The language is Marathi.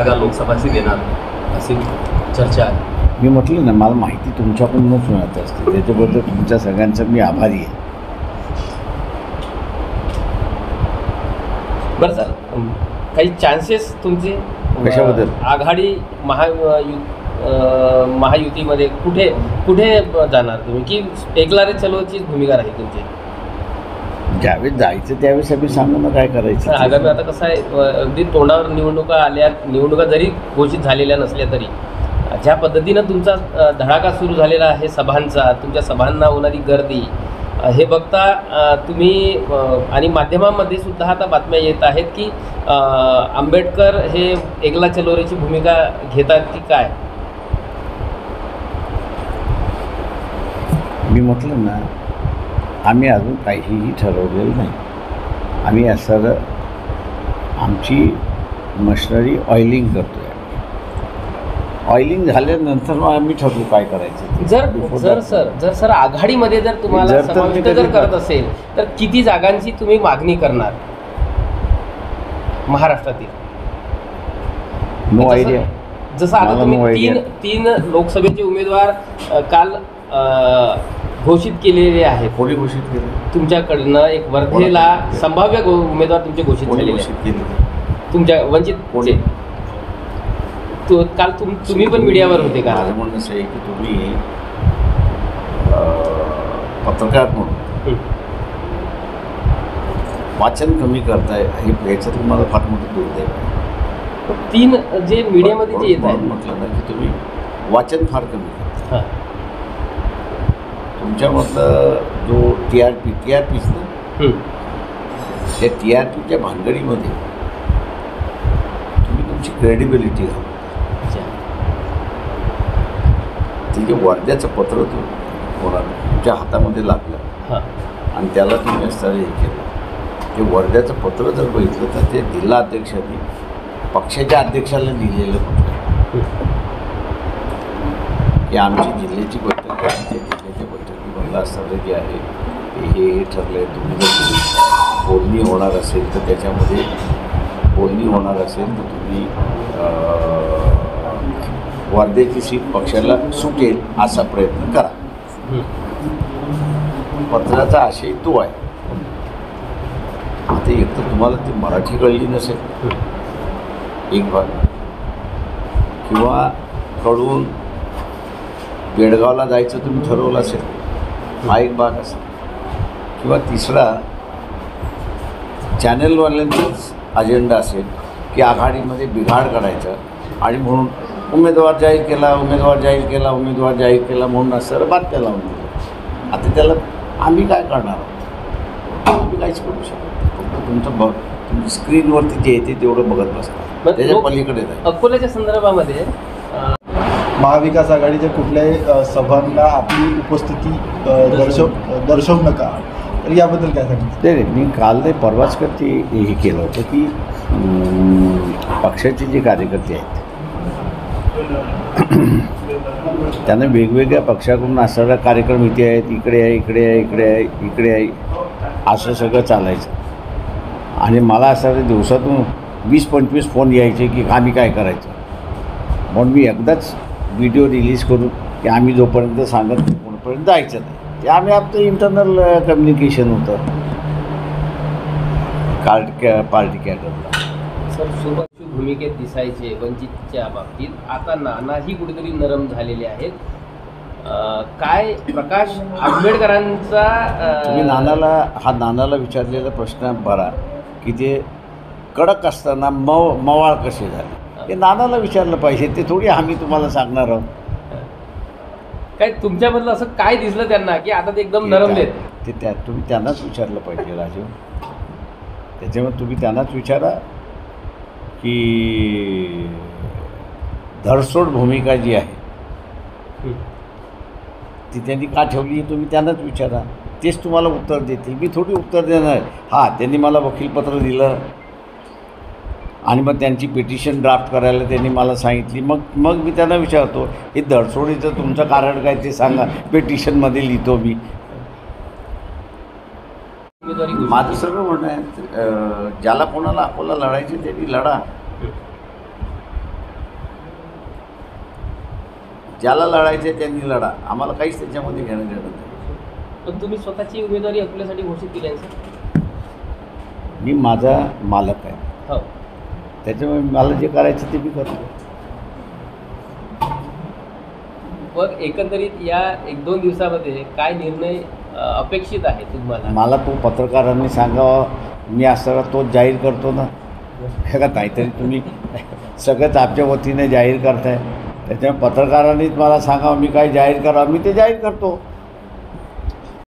सातारा लोकसभा सीट येणार अशी चर्चा आहे. मी म्हटलं ना, मला माहिती तुमच्याकडूनच मिळत असते, त्याच्याबद्दल तुमच्या सगळ्यांचा मी आभारी आहे. बरं सर, काही चान्सेस तुमचे कशाबद्दल? आघाडी महायुतीमध्ये कुठे कुठे जाणार तुम्ही, की एकला रे चलोची भूमिका राहील तुमची? ज्यावेळेस जायचं त्यावेळेस आम्ही सांगू ना काय करायचं. आगामी आता कसं आहे, अगदी तोंडावर निवडणुका आल्या, निवडणुका जरी घोषित झालेल्या नसल्या तरी ज्या पद्धतीनं तुमचा धडाका सुरू झालेला आहे सभांचा, तुमच्या सभांना होणारी गर्दी हे बघता तुम्ही आणि माध्यमांमध्ये सुद्धा आता बातम्या येत आहेत की आंबेडकर हे एकला चलोरेची भूमिका घेतात की काय? मी म्हटलं ना, आम्ही अजून काहीही ठरवलेलं नाही. आम्ही असं आमची मशिनरी ऑइलिंग करतो आहे. ऑइलिंग झाल्यानंतर मग आम्ही ठरवू काय करायचं. जर सर आघाडीमध्ये जर तुम्हाला समाविष्ट जर करत असेल तर किती जागांची तुम्ही मागणी करणार महाराष्ट्रातील? No idea. जसं आता तुम्ही तीन लोकसभेचे उमेदवार काल घोषित केलेले आहेत. कोणी घोषित केले? तुमच्याकडनं एक वर्धेला संभाव्य उमेदवार तुमचे घोषित झालेले आहेत तुमच्या वंचितचे. काल तुम्ही पण मीडियावर होते का? माझं म्हणणं असं आहे की तुम्ही पत्रकार म्हणून वाचन कमी करताय हे याच्यात तुम्हाला फार मोठं दुर्दैव. तीन जे मीडियामध्ये जे येत आहे म्हटलं ना की तुम्ही वाचन फार कमी करता. तुमच्यामधलं जो टीआरपीच ना, त्या टीआरपीच्या भानगडीमध्ये तुम्ही तुमची क्रेडिबिलिटी घाला. ते जे वर्ध्याचं पत्र तुमच्या हातामध्ये लागलं आणि त्याला तुम्ही असताना हे केलं, ते वर्ध्याचं पत्र जर बघितलं तर ते जिल्हा अध्यक्षांनी पक्षाच्या अध्यक्षाला लिहिलेलं पत्र की आमची जिल्ह्याची बैठक आहे, त्या जिल्ह्याच्या बैठकीमधलं असताना जे आहे ते हे ठरलं आहे. तुम्ही जर बोलणी होणार असेल तर त्याच्यामध्ये बोलणी होणार असेल तर तुम्ही वर्धेची सीट पक्षाला सुटेल असा प्रयत्न करा. पत्राचा आशय तो आहे. आता एक तर तुम्हाला ती मराठी कळली नसेल एक भाग, किंवा कडून बेळगावला जायचं तुम्ही ठरवलं असेल हा एक भाग असेल, किंवा तिसरा चॅनलवाल्यांचाच अजेंडा असेल की आघाडीमध्ये बिघाड करायचा आणि म्हणून उमेदवार जाहीर केला म्हणून असं बातम्या लावून दिलं. आता त्याला आम्ही काय करणार आहोत? आम्ही काहीच करू शकत नाही. तुमचं स्क्रीनवरती जे येते तेवढं बघत बसतात, त्याच्या पलीकडे नाही. अकोल्याच्या संदर्भामध्ये महाविकास आघाडीच्या कुठल्याही सभांना आपली उपस्थिती दर्शवू नका, तर याबद्दल काय सांगितलं? नाही, मी काल नाही परवाच करते हे केलं होतं की पक्षाचे जे कार्यकर्ते आहेत त्यांना वेगवेगळ्या पक्षाकडून असणारा कार्यक्रम इथे आहेत, इकडे आहे असं सगळं चालायचं. आणि मला असं दिवसातून 20-25 फोन यायचे की आम्ही काय करायचं. म्हणून मी एकदाच व्हिडिओ रिलीज करून की आम्ही जोपर्यंत सांगत कोणपर्यंत जायचं नाही, ते आम्ही आपलं इंटरनल कम्युनिकेशन होतं पार्टी कॅडरला. सर, सुरुवातीची भूमिकेत दिसायचे वंचितच्या बाबतीत, आता नानाही कुठेतरी नरम झालेले आहेत. काय प्रकाश आंबेडकरांचा तुम्ही नानाला विचारलेला प्रश्न बरा की ते कडक असताना मवाळ कसे झाले, हे नानाला विचारलं पाहिजे. ते थोडी आम्ही तुम्हाला सांगणार आहोत. काय तुमच्यामधलं असं काय दिसलं त्यांना की आता ते एकदम नरमलेत? ते तुम्ही त्यांनाच विचारलं पाहिजे राजू. त्याच्यामुळे तुम्ही त्यांनाच विचारा की धडसोड भूमिका जी आहे ती त्यांनी का ठेवली तुम्ही त्यांनाच विचारा. तेच तुम्हाला उत्तर देतील, मी थोडी उत्तर देणार. त्यांनी मला वकीलपत्र दिलं आणि मग त्यांची पिटिशन ड्राफ्ट करायला त्यांनी मला सांगितली. मग मी त्यांना विचारतो हे धडसोडीचं तुमचं कारण काय ते सांगा, पिटिशनमध्ये लिहितो मी. माझं सगळं म्हणणं आहे ज्याला कोणाला आपल्याला लढायचे त्यांनी लढा. ज्याला लढायचं आहे त्यांनी लढा, आम्हाला काहीच त्याच्यामध्ये घेणं देणं नाही. पण तुम्ही स्वतःची उमेदवारी अकोल्यासाठी घोषित केली आहे सर. मी माझा मालक आहे, हो. त्याच्यामुळे मला जे करायचं ते मी करतो. मग एकंदरीत या 1-2 दिवसामध्ये काय निर्णय अपेक्षित आहे तुम्हाला? मला तो पत्रकारांनी सांगावा, मी असताना तो जाहीर करतो ना. हे का काहीतरी तुम्ही सगळंच आमच्या वतीने जाहीर करताय, त्याच्यामुळे पत्रकारांनीच मला सांगावं मी काय जाहीर करावं, मी ते जाहीर करतो.